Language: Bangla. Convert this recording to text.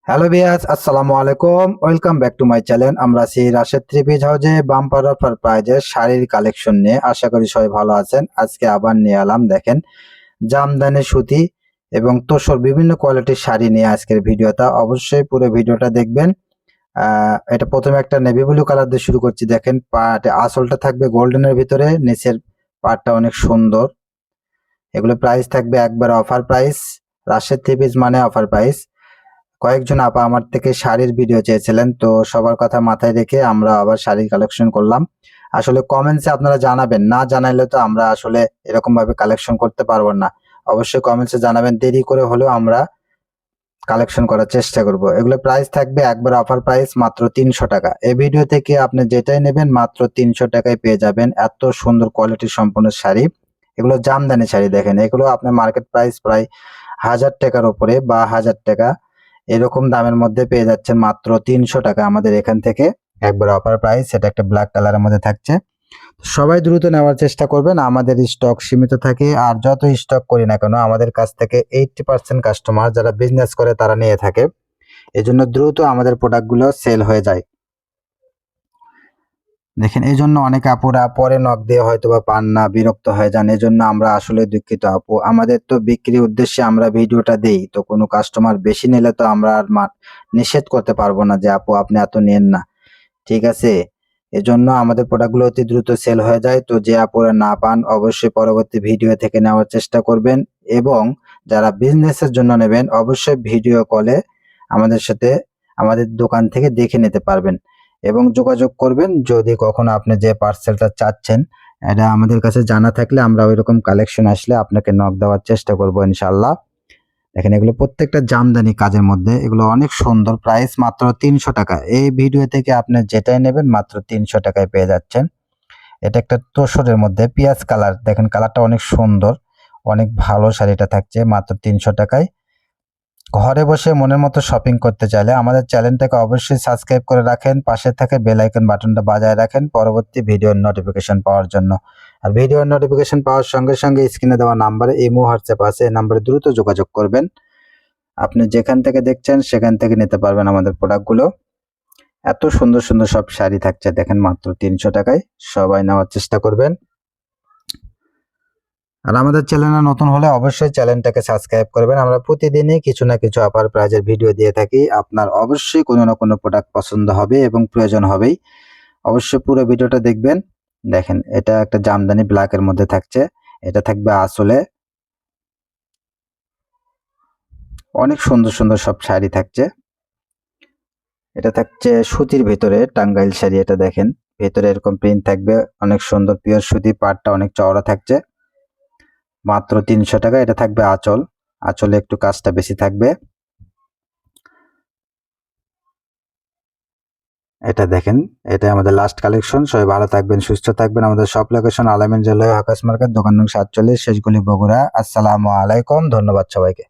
হ্যালো ভিউয়ার্স, আসসালামু আলাইকুম। Welcome back to my channel. আমরা আছি রাশেদ থ্রি পিস হাউজে বাম্পার অফার প্রাইজের শাড়ির কালেকশন নিয়ে। আশা করি সবাই ভালো আছেন। আজকে আবার নিয়ে এলাম, দেখেন, জামদানি সুতি এবং তোসর বিভিন্ন কোয়ালিটির শাড়ি নিয়ে আজকের ভিডিওটা। অবশ্যই পুরো ভিডিওটা দেখবেন। এটা প্রথমে একটা নেভি ব্লু কালার দিয়ে শুরু করছি। দেখেন, আসলটা থাকবে গোল্ডেনের ভিতরে, নিচের পার্টটা অনেক সুন্দর। এগুলো প্রাইস থাকবে একবার offer price. Rashed three piece মানে অফার প্রাইস। কয়েকজন আপা আমার থেকে শাড়ির ভিডিও চেয়েছিলেন, তো সবার কথা মাথায় রেখে আমরা আবার শাড়ির কালেকশন করলাম। আসলে কমেন্টসে আপনারা জানাবেন, না জানাইলে তো আমরা আসলে এরকম ভাবে কালেকশন করতে পারবো না। অবশ্যই কমেন্টসে জানাবেন, দেরি করে হলেও আমরা কালেকশন করার চেষ্টা করব। এগুলো প্রাইস থাকবে একবার অফার প্রাইস মাত্র 300 টাকা। এই ভিডিও থেকে আপনি যেটাই নেবেন মাত্র 300 টাকায় পেয়ে যাবেন এত সুন্দর কোয়ালিটি সম্পন্ন শাড়ি। এগুলো জামদানি শাড়ি। দেখেন, এগুলো আপনার মার্কেট প্রাইস প্রায় 1000 টাকার উপরে বা 1000 টাকা এরকম দামের মধ্যে পেয়ে যাচ্ছেন মাত্র 300 টাকা আমাদের এখান থেকে। একবার অফার প্রাইস। এটা একটা ব্ল্যাক কালারের মধ্যে থাকছে। সবাই দ্রুত নেওয়ার চেষ্টা করবেন, আমাদের স্টক সীমিত থাকে। আর যত স্টক করি না কেন, আমাদের কাছ থেকে 80% কাস্টমার যারা বিজনেস করে তারা নিয়ে থাকে। এজন্য দ্রুত আমাদের প্রোডাক্টগুলো সেল হয়ে যায়। দেখেন, এই জন্য অনেক আপুরা পরে নক দিয়ে হয়তো বা পান না, বিরক্ত হয়ে যান। এই জন্য আমরা আসলে দুঃখিত আপু। আমাদের তো বিক্রির উদ্দেশ্যে আমরা ভিডিওটা দেই, তো কোনো কাস্টমার বেশি নিলে তো আমরা আর নিষেধ করতে পারবো না যে আপু আপনি এত নেন না, ঠিক আছে? এজন্য আমাদের প্রোডাক্টগুলো অতি দ্রুত সেল হয়ে যায়। তো যে আপুরা না পান, অবশ্যই পরবর্তী ভিডিও থেকে নেওয়ার চেষ্টা করবেন। এবং যারা বিজনেসের জন্য নেবেন, অবশ্যই ভিডিও কলে আমাদের সাথে আমাদের দোকান থেকে দেখে নিতে পারবেন এবং যোগাযোগ করবেন। যদি কখনো আপনি যে পার্সেলটা চাচ্ছেন এটা আমাদের কাছে জানা থাকলে আমরা ওইরকম কালেকশন আসলে আপনাকে নক দেওয়ার চেষ্টা করবো ইনশাল্লাহ। দেখেন, এগুলো প্রত্যেকটা জামদানি কাজের মধ্যে। এগুলো অনেক সুন্দর। প্রাইস মাত্র 300 টাকা। এই ভিডিও থেকে আপনি যেটাই নেবেন মাত্র 300 টাকায় পেয়ে যাচ্ছেন। এটা একটা তোসরের মধ্যে পেঁয়াজ কালার। দেখেন, কালারটা অনেক সুন্দর, অনেক ভালো। শাড়িটা থাকছে মাত্র 300 টাকায়। ঘরে বসে মনের মতো শপিং করতে চাইলে আমাদের চ্যানেলটাকে অবশ্যই সাবস্ক্রাইব করে রাখেন, পাশে থাকে বেল আইকন বাটনটা বাজায় রাখেন পরবর্তী ভিডিওর নোটিফিকেশন পাওয়ার জন্য। আর ভিডিওর নোটিফিকেশন পাওয়ার সঙ্গে সঙ্গে স্ক্রিনে দেওয়া নাম্বারে ইমো হোয়াটসঅ্যাপ আছে, এই নাম্বারে দ্রুত যোগাযোগ করবেন। আপনি যেখান থেকে দেখছেন সেখান থেকে নিতে পারবেন আমাদের প্রোডাক্টগুলো। এত সুন্দর সুন্দর সব শাড়ি থাকছে, দেখেন, মাত্র 300 টাকায়। সবাই নেওয়ার চেষ্টা করবেন। আর আমাদের চ্যানেলে নতুন হলে অবশ্যই চ্যানেলটাকে সাবস্ক্রাইব করবেন। আমরা প্রতিদিনই কিছু না কিছু অফার প্রাইজের ভিডিও দিয়ে থাকি। আপনার অবশ্যই কোনো না কোনো প্রোডাক্ট পছন্দ হবে এবং প্রয়োজন হবেই। অবশ্যই পুরো ভিডিওটা দেখবেন। দেখেন, এটা একটা জামদানি ব্ল্যাকের মধ্যে থাকছে। এটা থাকবে আসলে। অনেক সুন্দর সুন্দর সব শাড়ি থাকছে। এটা থাকছে সুতির ভেতরে টাঙ্গাইল শাড়ি। এটা দেখেন, ভেতরে এরকম প্রিন্ট থাকবে, অনেক সুন্দর পিওর সুতি। পাড়টা অনেক চওড়া থাকছে, মাত্র 300 টাকা। এটা থাকবে আঁচল। আঁচলে একটু কাজটা বেশি থাকবে। এটা দেখেন, এটা আমাদের লাস্ট কালেকশন। সবাই ভালো থাকবেন, সুস্থ থাকবেন। আমাদের সব লোকেশন আলামিন জেলায় আকাশ মার্কেট, দোকান নং 47, শেষগুলি, বগুড়া। আসসালামু আলাইকুম, ধন্যবাদ সবাইকে।